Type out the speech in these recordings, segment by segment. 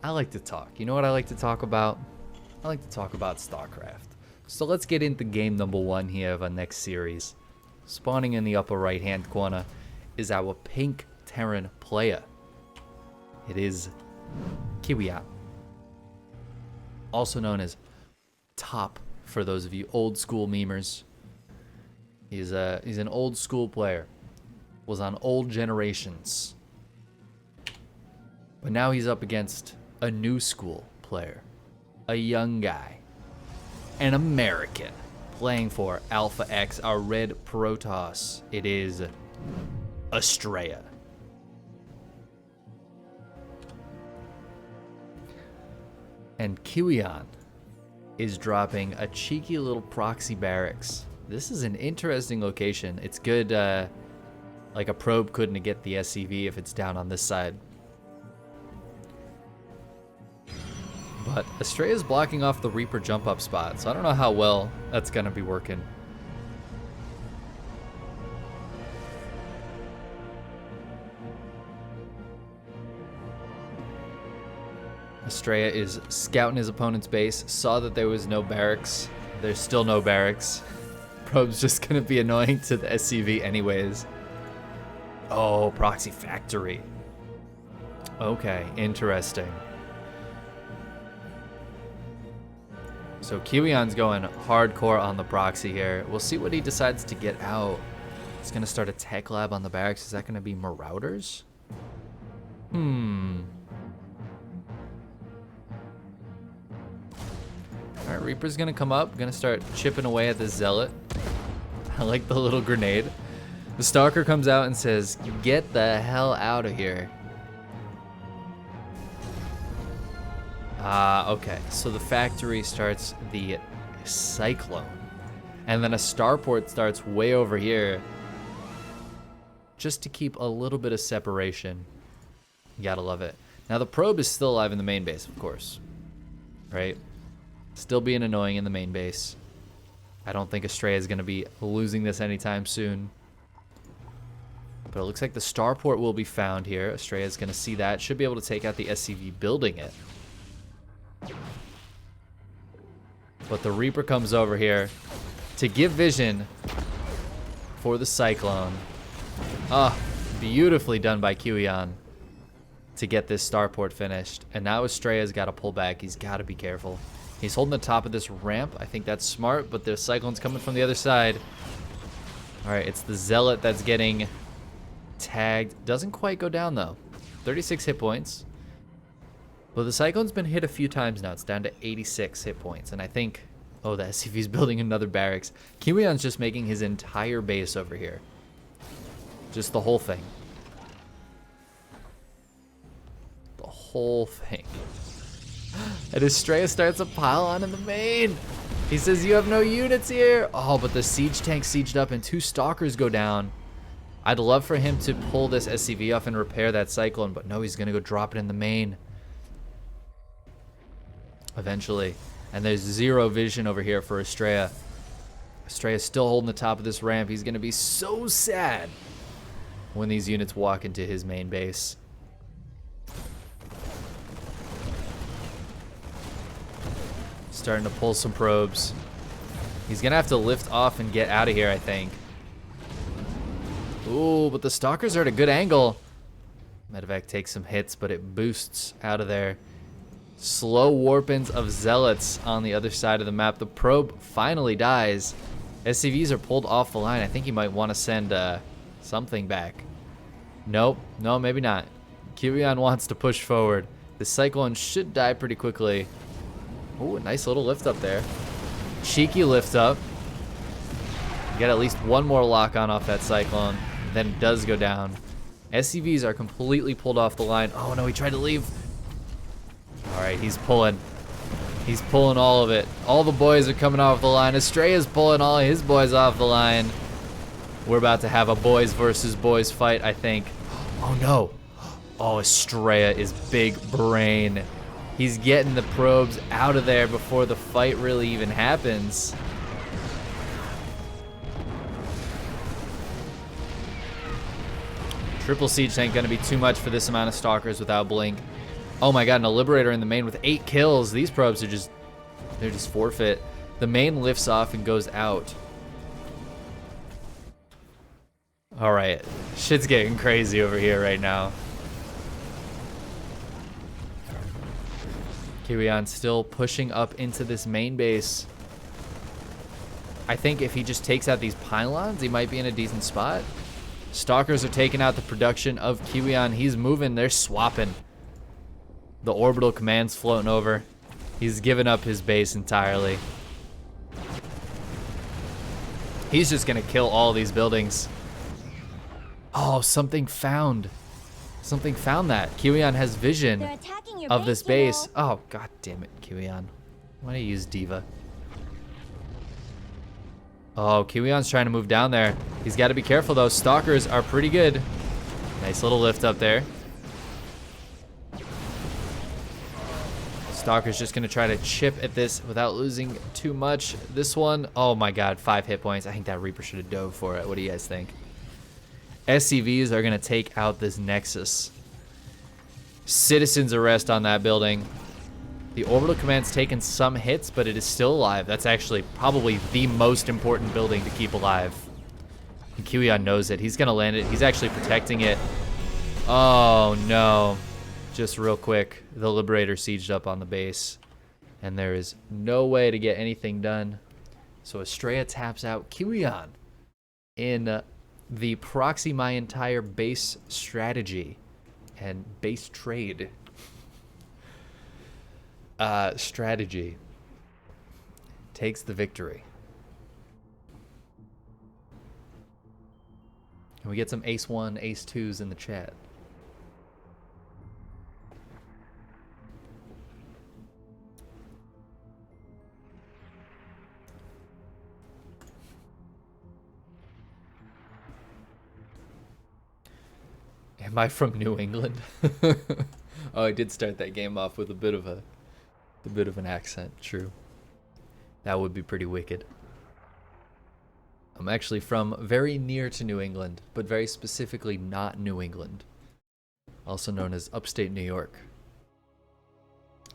I like to talk. You know what I like to talk about? I like to talk about StarCraft. So let's get into game number 1 here of our next series. Spawning in the upper right hand corner is our pink Terran player. It is Kiwian, also known as Top for those of you old school memers. He's an old school player. Was on old generations. But now he's up against a new school player. A young guy. An American. Playing for Alpha X, our red Protoss. It is Astrea. And Kiwian is dropping a cheeky little proxy barracks. This is an interesting location. It's good, like a probe couldn't get the SCV if it's down on this side. But Astrea is blocking off the Reaper jump up spot, so I don't know how well that's gonna be working. Astrea is scouting his opponent's base, saw that there was no barracks. There's still no barracks. Probe's just gonna be annoying to the SCV anyways. Oh, proxy factory. Okay, interesting. So Kiwian's going hardcore on the proxy here. We'll see what he decides to get out. He's gonna start a tech lab on the barracks. Is that gonna be Marauders? Alright, Reaper's gonna come up, gonna start chipping away at the Zealot. I like the little grenade. The Stalker comes out and says, "Get the hell out of here." Okay, so the factory starts the Cyclone. And then a starport starts way over here. Just to keep a little bit of separation. You gotta love it. Now the probe is still alive in the main base, of course. Right? Still being annoying in the main base. I don't think Astrea is going to be losing this anytime soon. But it looks like the starport will be found here. Astrea is going to see that. Should be able to take out the SCV building it. But the Reaper comes over here to give vision for the Cyclone. Beautifully done by Kiwian to get this starport finished. And now Astrea's got to pull back. He's got to be careful. He's holding the top of this ramp. I think that's smart, but the Cyclone's coming from the other side. All right, it's the Zealot that's getting tagged. Doesn't quite go down, though. 36 hit points. But the Cyclone's been hit a few times now. It's down to 86 hit points. And I think, oh, the SCV's building another barracks. Kiwian's just making his entire base over here. Just the whole thing. The whole thing. And Astrea starts a pile on in the main. He says, "You have no units here." Oh, but the siege tank sieged up and 2 stalkers go down. I'd love for him to pull this SCV off and repair that Cyclone, but no, he's going to go drop it in the main. Eventually. And there's 0 vision over here for Astrea. Astrea's still holding the top of this ramp. He's going to be so sad when these units walk into his main base. Starting to pull some probes. He's gonna have to lift off and get out of here, I think. Ooh, but the Stalkers are at a good angle. Medevac takes some hits, but it boosts out of there. Slow warpins of Zealots on the other side of the map. The probe finally dies. SCVs are pulled off the line. I think he might want to send something back. Nope. No, maybe not. Kiwian wants to push forward. The Cyclone should die pretty quickly. Ooh, a nice little lift up there. Cheeky lift up. You get at least one more lock on off that Cyclone. Then it does go down. SCVs are completely pulled off the line. Oh no, he tried to leave. Alright, he's pulling. He's pulling all of it. All the boys are coming off the line. Astrea's pulling all his boys off the line. We're about to have a boys versus boys fight, I think. Oh no. Oh, Astrea is big brain. He's getting the probes out of there before the fight really even happens. Triple siege tank gonna be too much for this amount of stalkers without blink. Oh my god, and a Liberator in the main with 8 kills. These probes are just, they're just forfeit. The main lifts off and goes out. All right, shit's getting crazy over here right now. Kiwian still pushing up into this main base. I think if he just takes out these pylons, he might be in a decent spot. Stalkers are taking out the production of Kiwian. He's moving, they're swapping. The orbital command's floating over. He's given up his base entirely. He's just gonna kill all these buildings. Oh, something found. Something found that. Kiwian has vision of this base. Oh, god damn it, Kiwian. Why do you use Diva? Oh, Kiwian's trying to move down there. He's got to be careful, though. Stalkers are pretty good. Nice little lift up there. Stalker's just going to try to chip at this without losing too much. This one, oh my god, 5 hit points. I think that Reaper should have dove for it. What do you guys think? SCVs are going to take out this Nexus. Citizen's arrest on that building. The orbital command's taken some hits, but it is still alive. That's actually probably the most important building to keep alive. And Kiwian knows it. He's going to land it. He's actually protecting it. Oh, no. Just real quick, the Liberator sieged up on the base. And there is no way to get anything done. So Astrea taps out Kiwian in the proxy my entire base strategy and base trade strategy. Takes the victory. Can we get some ace 1, ace 2s in the chat? Am I from New England? Oh, I did start that game off with a bit of an accent. True. That would be pretty wicked. I'm actually from very near to New England, but very specifically not New England. Also known as upstate New York.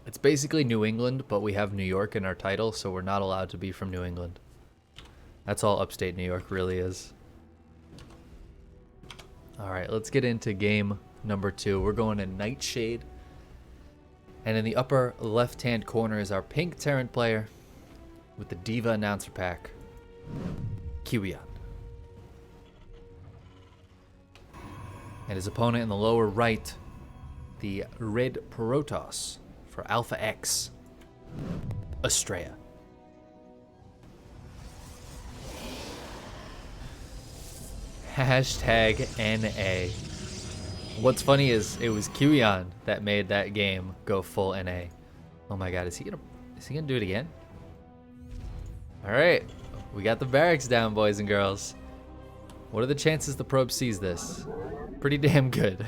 It's basically New England, but we have New York in our title, so we're not allowed to be from New England. That's all upstate New York really is. Alright, let's get into game number 2. We're going to Nightshade. And in the upper left-hand corner is our pink Terran player with the Diva announcer pack, Kiwian. And his opponent in the lower right, the red Protoss for Alpha X, Astrea. Hashtag NA. What's funny is it was Kiwian that made that game go full NA. Oh my god, is he gonna do it again? Alright, we got the barracks down, boys and girls. What are the chances the probe sees this? Pretty damn good.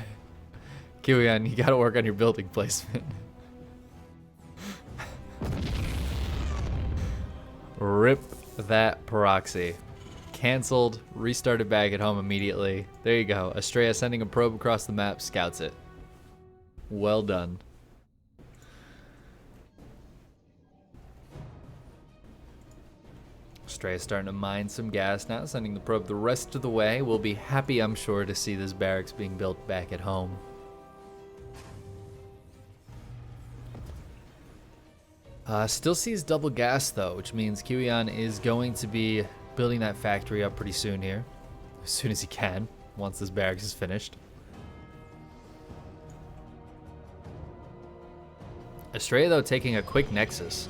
Kiwian, you gotta work on your building placement. Rip that proxy. Cancelled, restarted back at home immediately. There you go. Astrea sending a probe across the map, scouts it. Well done. Astrea starting to mine some gas now, sending the probe the rest of the way. We'll be happy, I'm sure, to see this barracks being built back at home. Still sees double gas though, which means Kiwian is going to be building that factory up pretty soon here. As soon as he can, once this barracks is finished. Astrea, though, taking a quick Nexus.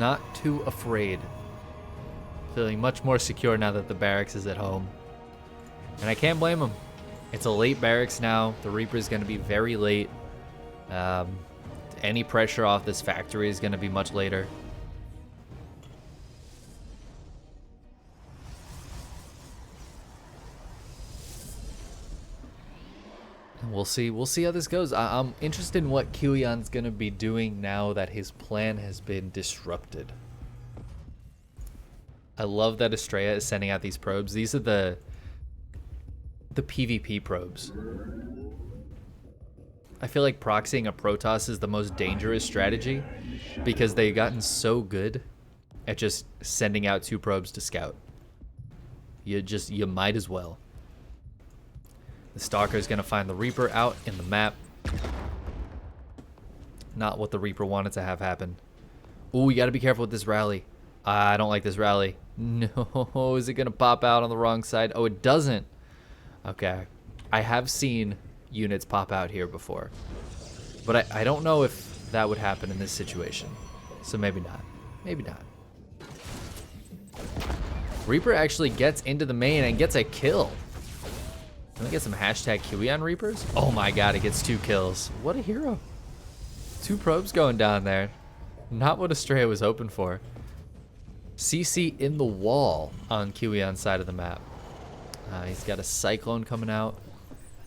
Not too afraid. Feeling much more secure now that the barracks is at home. And I can't blame him. It's a late barracks now. The Reaper is going to be very late. Any pressure off this factory is going to be much later. We'll see how this goes. I'm interested in what Kiwian's gonna be doing now that his plan has been disrupted. I love that Astrea is sending out these probes. These are the PvP probes. I feel like proxying a Protoss is the most dangerous strategy because they've gotten so good at just sending out 2 probes to scout. You might as well. The Stalker is going to find the Reaper out in the map. Not what the Reaper wanted to have happen. Ooh, you got to be careful with this rally. I don't like this rally. No, is it going to pop out on the wrong side? Oh, it doesn't. Okay. I have seen units pop out here before. But I don't know if that would happen in this situation. So maybe not. Maybe not. Reaper actually gets into the main and gets a kill. Can we get some hashtag kiwian Reapers? Oh my god, it gets 2 kills. What a hero. 2 probes going down there. Not what Astrea was hoping for. CC in the wall on kiwian's side of the map. He's got a Cyclone coming out.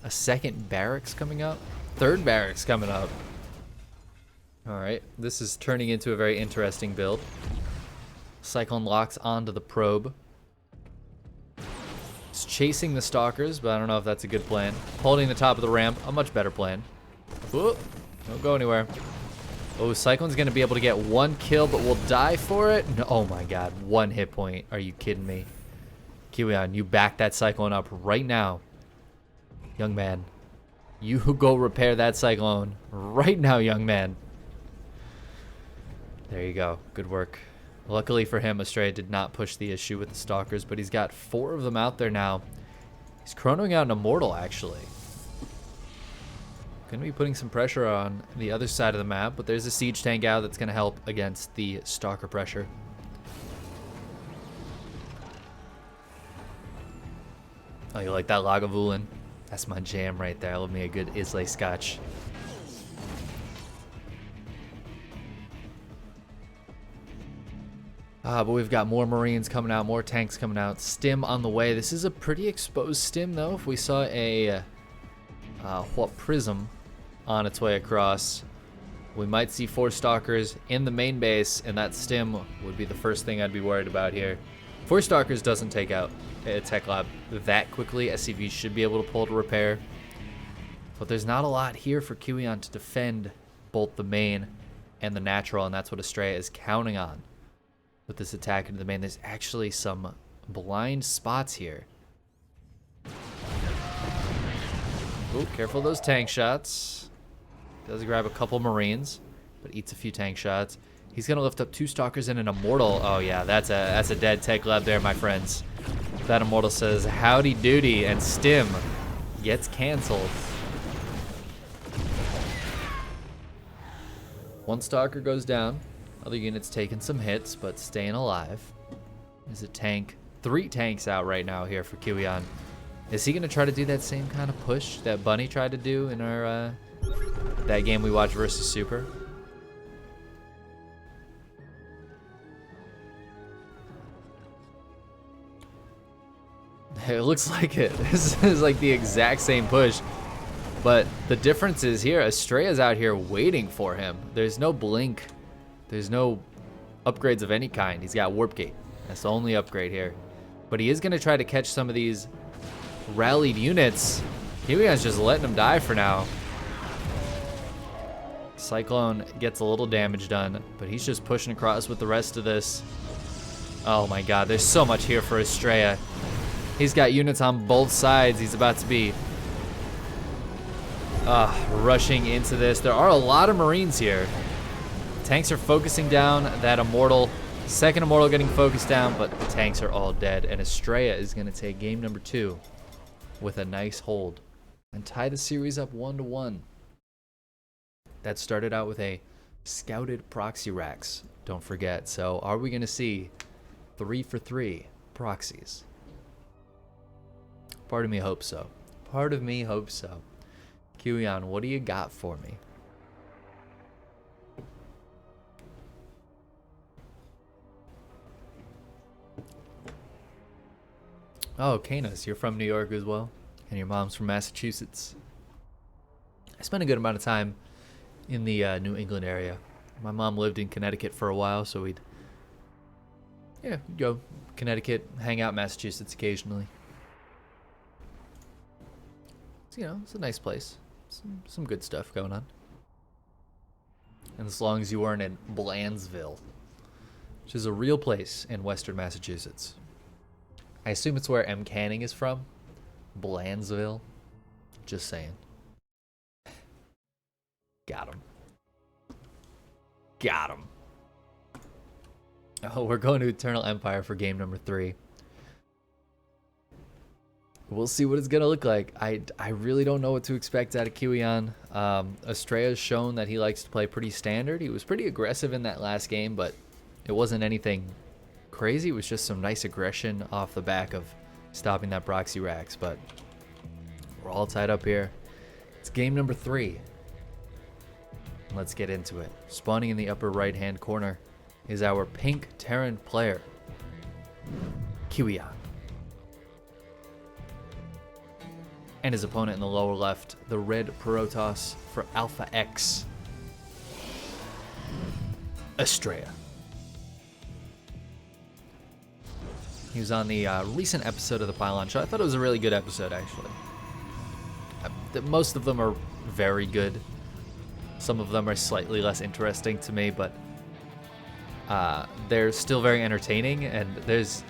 A second barracks coming up. Third barracks coming up. Alright, this is turning into a very interesting build. Cyclone locks onto the probe. It's chasing the Stalkers, but I don't know if that's a good plan. Holding the top of the ramp, a much better plan. Ooh, don't go anywhere. Oh, Cyclone's going to be able to get 1 kill, but will die for it? No, oh my god, 1 hit point. Are you kidding me? kiwian, you back that Cyclone up right now. Young man, you go repair that Cyclone right now, young man. There you go. Good work. Luckily for him, Astrea did not push the issue with the Stalkers, but he's got 4 of them out there now. He's chronoing out an Immortal, actually. Going to be putting some pressure on the other side of the map, but there's a Siege tank out that's going to help against the Stalker pressure. Oh, you like that Lagavulin? That's my jam right there. I love me a good Islay Scotch. But we've got more Marines coming out, more tanks coming out. Stim on the way. This is a pretty exposed Stim, though. If we saw a Prism on its way across, we might see 4 Stalkers in the main base, and that Stim would be the first thing I'd be worried about here. 4 Stalkers doesn't take out a Tech Lab that quickly. SCV should be able to pull to repair. But there's not a lot here for kiwian to defend both the main and the natural, and that's what Astrea is counting on. With this attack into the main, there's actually some blind spots here. Ooh, careful of those tank shots. Does grab a couple Marines, but eats a few tank shots. He's gonna lift up 2 Stalkers and an Immortal. Oh yeah, that's a dead Tech Lab there, my friends. That Immortal says howdy doody, and Stim gets canceled. 1 Stalker goes down. Other units taking some hits, but staying alive. There's a tank. 3 tanks out right now here for kiwian. Is he going to try to do that same kind of push that Bunny tried to do in our that game we watched versus Super? It looks like it. This is like the exact same push. But the difference is here, Astrea's out here waiting for him. There's no blink. There's no upgrades of any kind. He's got Warp Gate. That's the only upgrade here. But he is going to try to catch some of these rallied units. kiwian's just letting him die for now. Cyclone gets a little damage done, but he's just pushing across with the rest of this. Oh my god, there's so much here for Astrea. He's got units on both sides. He's about to be rushing into this. There are a lot of Marines here. Tanks are focusing down that Immortal. Second Immortal getting focused down, but the tanks are all dead. And Astrea is going to take game number 2 with a nice hold and tie the series up 1-1. That started out with a scouted proxy racks, don't forget. So are we going to see 3 for 3 proxies? Part of me hopes so. Part of me hopes so. kiwian, what do you got for me? Oh, Canis, you're from New York as well, and your mom's from Massachusetts. I spent a good amount of time in the New England area. My mom lived in Connecticut for a while, so we'd go Connecticut, hang out in Massachusetts occasionally. So, it's a nice place. some good stuff going on. And as long as you weren't in Blandsville, which is a real place in Western Massachusetts. I assume it's where M. Canning is from. Blandsville. Just saying. Got him. Got him. Oh, we're going to Eternal Empire for game number 3. We'll see what it's going to look like. I really don't know what to expect out of kiwian. Astrea has shown that he likes to play pretty standard. He was pretty aggressive in that last game, but it wasn't anything crazy. It was just some nice aggression off the back of stopping that proxy Rax. But we're all tied up here. It's game number 3. Let's get into it. Spawning in the upper right-hand corner is our pink Terran player, kiwian. And his opponent in the lower left, the red Protoss for Alpha X, Astrea. He was on the recent episode of the Pylon Show. I thought it was a really good episode, actually. Most of them are very good. Some of them are slightly less interesting to me, but they're still very entertaining. And there's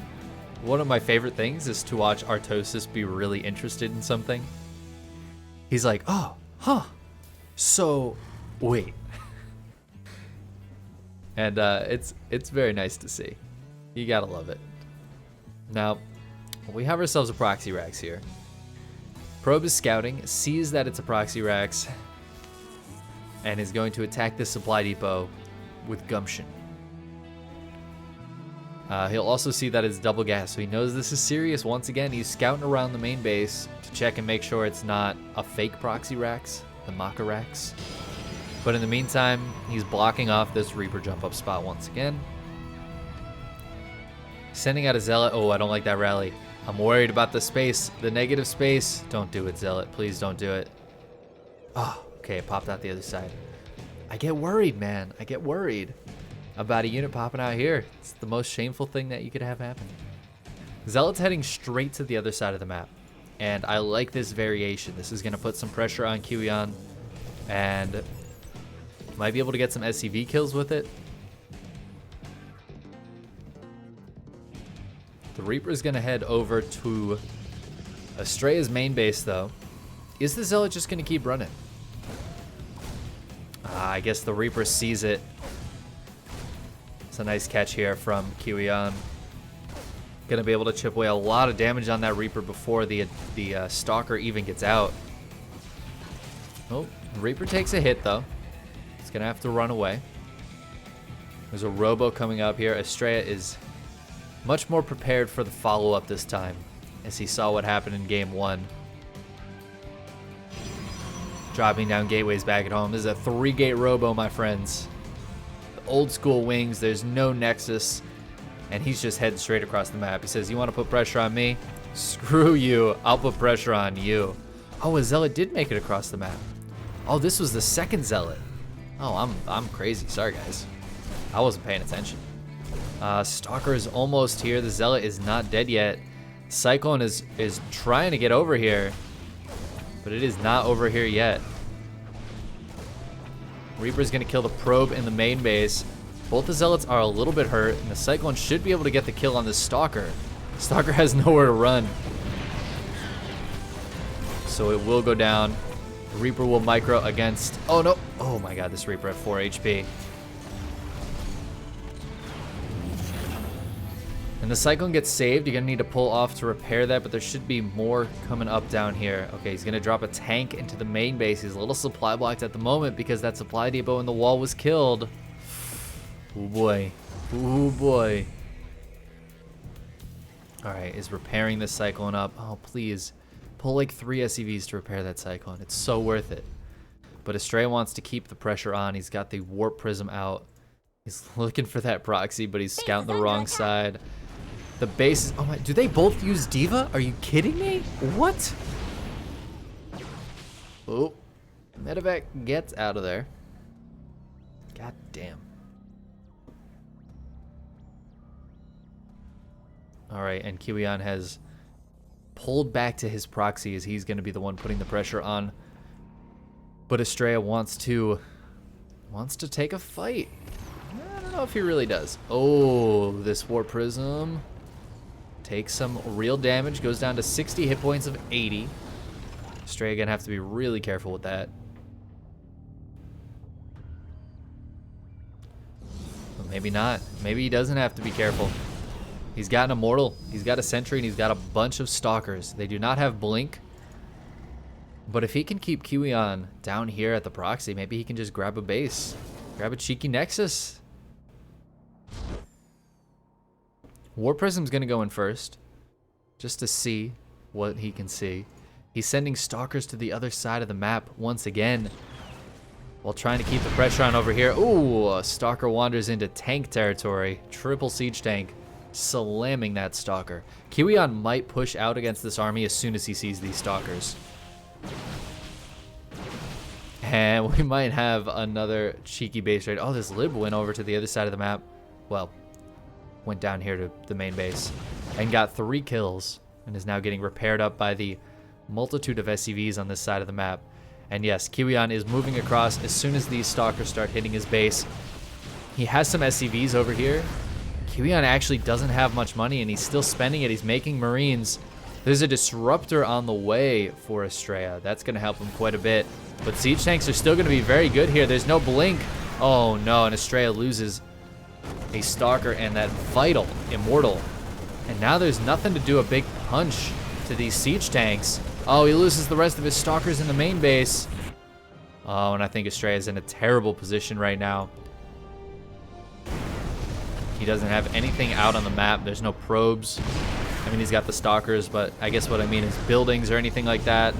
one of my favorite things is to watch Artosis be really interested in something. He's like, oh, huh, so wait. And it's very nice to see. You gotta love it. Now, we have ourselves a proxy Rax here. Probe is scouting, sees that it's a proxy Rax, and is going to attack this supply depot with gumption. He'll also see that it's double gas, so he knows this is serious. Once again, he's scouting around the main base to check and make sure it's not a fake proxy Rax, the Maka Rax. But in the meantime, he's blocking off this Reaper jump up spot once again. Sending out a Zealot. Oh, I don't like that rally. I'm worried about the space, the negative space. Don't do it, Zealot. Please don't do it. Oh, okay, it popped out the other side. I get worried, man. I get worried about a unit popping out here. It's the most shameful thing that you could have happen. Zealot's heading straight to the other side of the map. And I like this variation. This is going to put some pressure on kiwian. And might be able to get some SCV kills with it. The Reaper's going to head over to Astrea's main base, though. Is the Zealot just going to keep running? I guess the Reaper sees it. It's a nice catch here from kiwian. Going to be able to chip away a lot of damage on that Reaper before the Stalker even gets out. Oh, Reaper takes a hit, though. It's going to have to run away. There's a Robo coming up here. Astrea is much more prepared for the follow-up this time, as he saw what happened in game 1. Dropping down gateways back at home. This is a 3-gate Robo, my friends. The old school wings, there's no nexus, and he's just heading straight across the map. He says, you want to put pressure on me? Screw you, I'll put pressure on you. Oh, a Zealot did make it across the map. Oh, this was the second Zealot. Oh, I'm crazy. Sorry, guys. I wasn't paying attention. Stalker is almost here. The Zealot is not dead yet. Cyclone is trying to get over here, but it is not over here yet. Reaper's going to kill the Probe in the main base. Both the Zealots are a little bit hurt, and the Cyclone should be able to get the kill on this Stalker. Stalker has nowhere to run, so it will go down. Reaper will micro against... Oh, no. Oh, my God. This Reaper at 4 HP. And the Cyclone gets saved. You're going to need to pull off to repair that, but there should be more coming up down here. Okay, he's going to drop a tank into the main base. He's a little supply blocked at the moment because that supply depot in the wall was killed. Oh, boy. Oh, boy. All right, is repairing this Cyclone up. Oh, please. Pull like 3 SCVs to repair that Cyclone. It's so worth it. But Astrea wants to keep the pressure on. He's got the Warp Prism out. He's looking for that proxy, but he's scouting the wrong side. The base is... Oh my... Do they both use Diva? Are you kidding me? What? Oh. Medevac gets out of there. God damn. Alright, and kiwian has pulled back to his proxy as he's going to be the one putting the pressure on But Astrea wants to take a fight. I don't know if he really does. Oh, this War Prism takes some real damage. Goes down to 60 hit points of 80. Astrea gonna have to be really careful with that. But maybe not. Maybe he doesn't have to be careful. He's got an Immortal, he's got a Sentry, and he's got a bunch of Stalkers. They do not have Blink. But if he can keep kiwian down here at the proxy, maybe he can just grab a base. Grab a cheeky Nexus. War Prism's gonna go in first, just to see what he can see. He's sending Stalkers to the other side of the map once again, while trying to keep the pressure on over here. Ooh, a Stalker wanders into tank territory. Triple siege tank, slamming that Stalker. kiwian might push out against this army as soon as he sees these Stalkers. And we might have another cheeky base raid. Oh, this Lib went over to the other side of the map. Well, went down here to the main base and got 3 kills and is now getting repaired up by the multitude of SCVs on this side of the map. And yes, kiwian is moving across as soon as these Stalkers start hitting his base. He has some SCVs over here. kiwian actually doesn't have much money and he's still spending it. He's making Marines. There's a Disruptor on the way for Astrea. That's going to help him quite a bit. But siege tanks are still going to be very good here. There's no Blink. Oh no, and Astrea loses a Stalker and that vital Immortal. And now there's nothing to do a big punch to these siege tanks. Oh, he loses the rest of his Stalkers in the main base. Oh, and I think Astrea is in a terrible position right now. He doesn't have anything out on the map. There's no probes. I mean, he's got the Stalkers, but I guess what I mean is buildings or anything like that.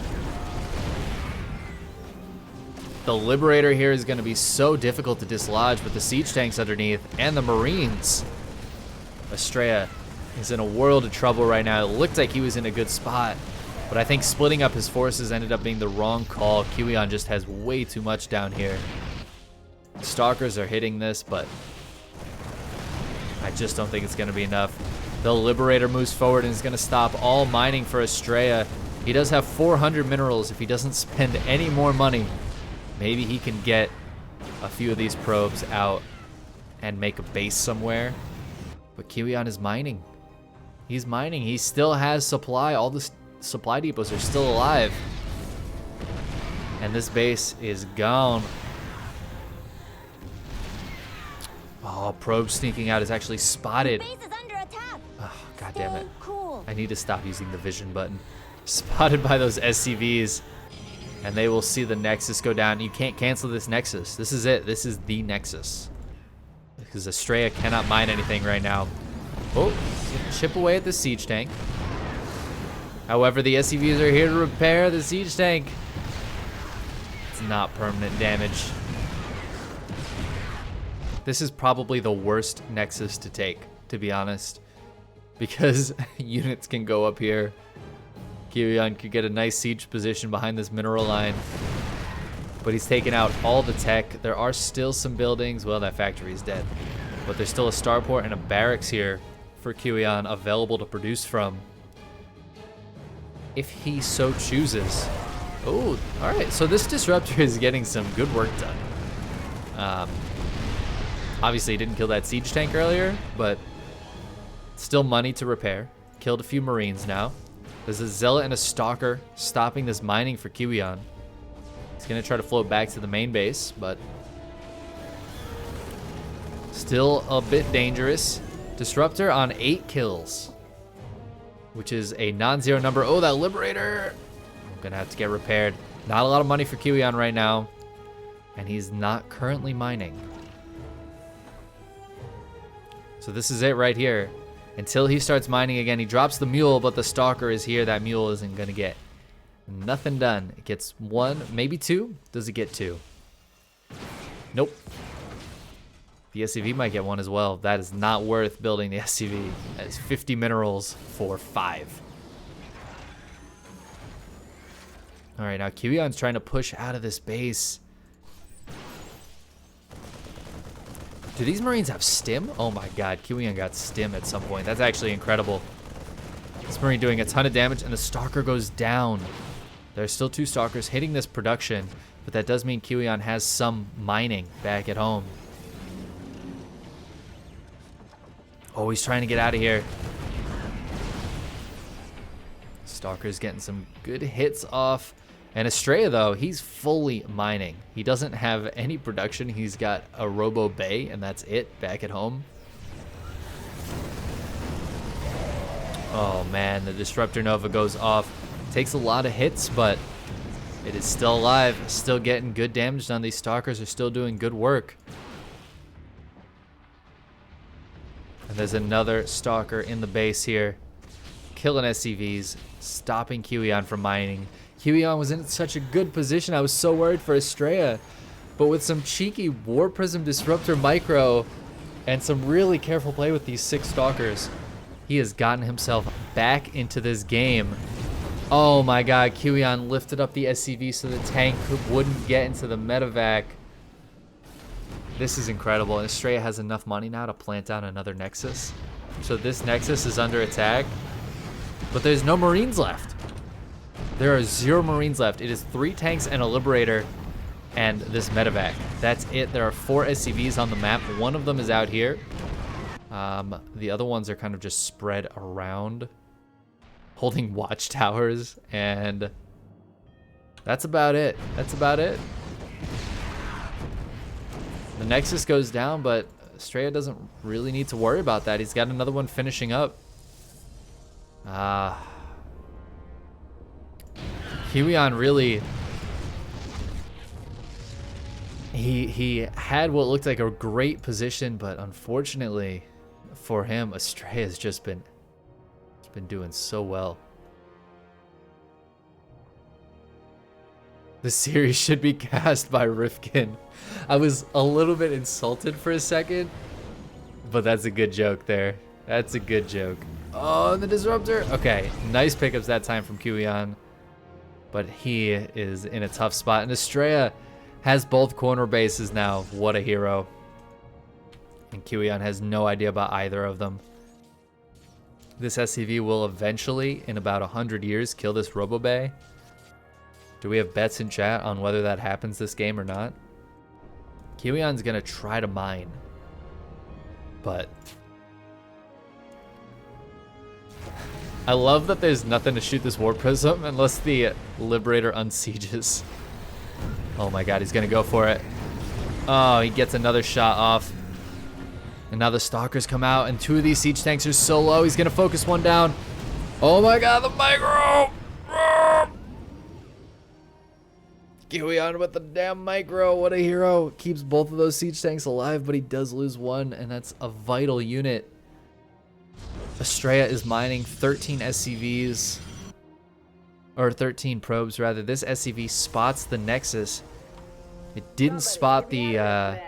The Liberator here is going to be so difficult to dislodge with the siege tanks underneath and the Marines. Astrea is in a world of trouble right now. It looked like he was in a good spot, but I think splitting up his forces ended up being the wrong call. kiwian just has way too much down here. Stalkers are hitting this, but I just don't think it's going to be enough. The Liberator moves forward and is going to stop all mining for Astrea. He does have 400 minerals. If he doesn't spend any more money, maybe he can get a few of these probes out and make a base somewhere. But kiwian is mining. He's mining. He still has supply. All the supply depots are still alive. And this base is gone. Oh, probe sneaking out is actually spotted. The base is under attack. Oh, God damn it. Cool. I need to stop using the vision button. Spotted by those SCVs. And they will see the Nexus go down. You can't cancel this Nexus. This is it. This is the Nexus. Because Astrea cannot mine anything right now. Oh, chip away at the siege tank. However, the SCVs are here to repair the siege tank. It's not permanent damage. This is probably the worst Nexus to take, to be honest. Because units can go up here. kiwian could get a nice siege position behind this mineral line. But he's taken out all the tech. There are still some buildings. Well, that factory is dead. But there's still a starport and a barracks here for kiwian available to produce from, if he so chooses. Oh, all right. So this Disruptor is getting some good work done. Obviously, he didn't kill that siege tank earlier, but still money to repair. Killed a few Marines now. There's a Zealot and a Stalker stopping this mining for kiwian. He's going to try to float back to the main base, but still a bit dangerous. Disruptor on 8 kills, which is a non-zero number. Oh, that Liberator! I'm going to have to get repaired. Not a lot of money for kiwian right now, and he's not currently mining. So this is it right here. Until he starts mining again, he drops the Mule, but the Stalker is here. That Mule isn't going to get nothing done. It gets 1, maybe 2. Does it get 2? Nope. The SCV might get 1 as well. That is not worth building the SCV. That is 50 minerals for 5. All right, now kiwian's trying to push out of this base. Do these Marines have stim? Oh my God, kiwian got stim at some point. That's actually incredible. This Marine doing a ton of damage and the Stalker goes down. There's still 2 Stalkers hitting this production. But that does mean Kiwian has some mining back at home. Oh, he's trying to get out of here. Stalker's getting some good hits off. And Astrea, though, he's fully mining. He doesn't have any production. He's got a Robo Bay, and that's it back at home. Oh, man, the Disruptor Nova goes off. Takes a lot of hits, but it is still alive. Still getting good damage done. These Stalkers are still doing good work. And there's another Stalker in the base here. Killing SCVs. Stopping Kiwian from mining. Kiwian was in such a good position. I was so worried for Astrea. But with some cheeky War Prism Disruptor Micro and some really careful play with these 6 Stalkers, he has gotten himself back into this game. Oh my god, Kiwian lifted up the SCV so the tank wouldn't get into the medevac. This is incredible. And Astrea has enough money now to plant down another Nexus. So this Nexus is under attack. But there's no Marines left. There are 0 Marines left. It is 3 tanks and a Liberator and this medevac. That's it. There are 4 SCVs on the map. One of them is out here. The other ones are kind of just spread around, holding watchtowers, and that's about it. That's about it. The Nexus goes down, but Astrea doesn't really need to worry about that. He's got another one finishing up. Kiwian really, he had what looked like a great position, but unfortunately for him, Astrea has just been doing so well. The series should be cast by Rifkin. I was a little bit insulted for a second, but that's a good joke there. That's a good joke. Oh, the Disruptor. Okay, nice pickups that time from Kiwian, but he is in a tough spot. And Astrea has both corner bases now. What a hero. And Kiwian has no idea about either of them. This SCV will eventually, in about 100 years, kill this Robobay. Do we have bets in chat on whether that happens this game or not? Kiwian's gonna try to mine, but I love that there's nothing to shoot this War Prism unless the Liberator unsieges. Oh my god, he's gonna go for it. Oh, he gets another shot off. And now the Stalkers come out, and 2 of these siege tanks are so low. He's gonna focus one down. Oh my god, the micro! Kiwian with the damn micro. What a hero. Keeps both of those siege tanks alive, but he does lose one, and that's a vital unit. Astrea is mining 13 SCVs, or 13 probes rather. This SCV spots the Nexus. It didn't spot the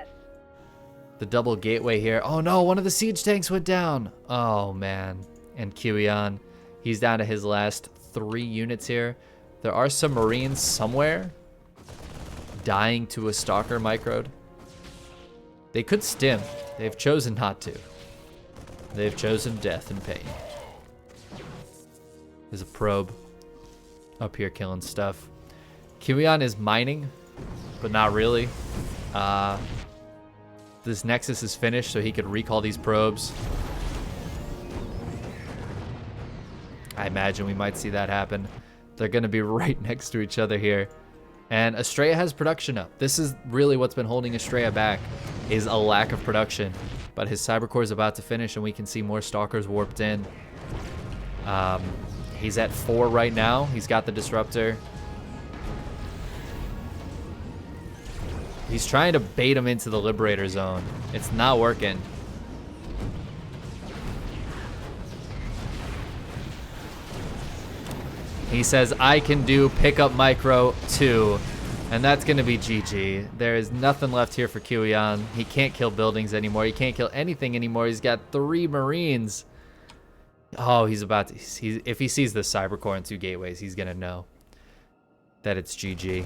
double gateway here. Oh no, one of the siege tanks went down. Oh man. And Kiwian, he's down to his last 3 units here. There are some Marines somewhere dying to a Stalker microed. They could stim. They've chosen not to. They've chosen death and pain. There's a probe up here killing stuff. Kiwian is mining, but not really. This Nexus is finished, so he could recall these probes. I imagine we might see that happen. They're going to be right next to each other here. And Astrea has production up. This is really what's been holding Astrea back, is a lack of production. But his Cybercore is about to finish, and we can see more Stalkers warped in. He's at 4 right now. He's got the Disruptor. He's trying to bait him into the Liberator zone. It's not working. He says, I can do pickup micro 2. And that's going to be GG. There is nothing left here for Kiwian. He can't kill buildings anymore. He can't kill anything anymore. He's got 3 Marines. Oh, he's about to... if he sees the Cybercore and 2 gateways, he's going to know that it's GG.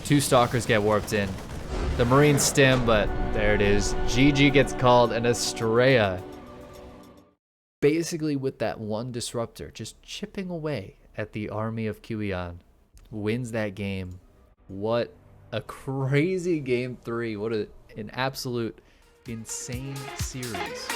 2 Stalkers get warped in. The Marines stim, but there it is. GG gets called, and Astrea, basically with that one Disruptor, just chipping away at the army of Kiwian. wins that game. What a crazy game 3. What an absolute insane series.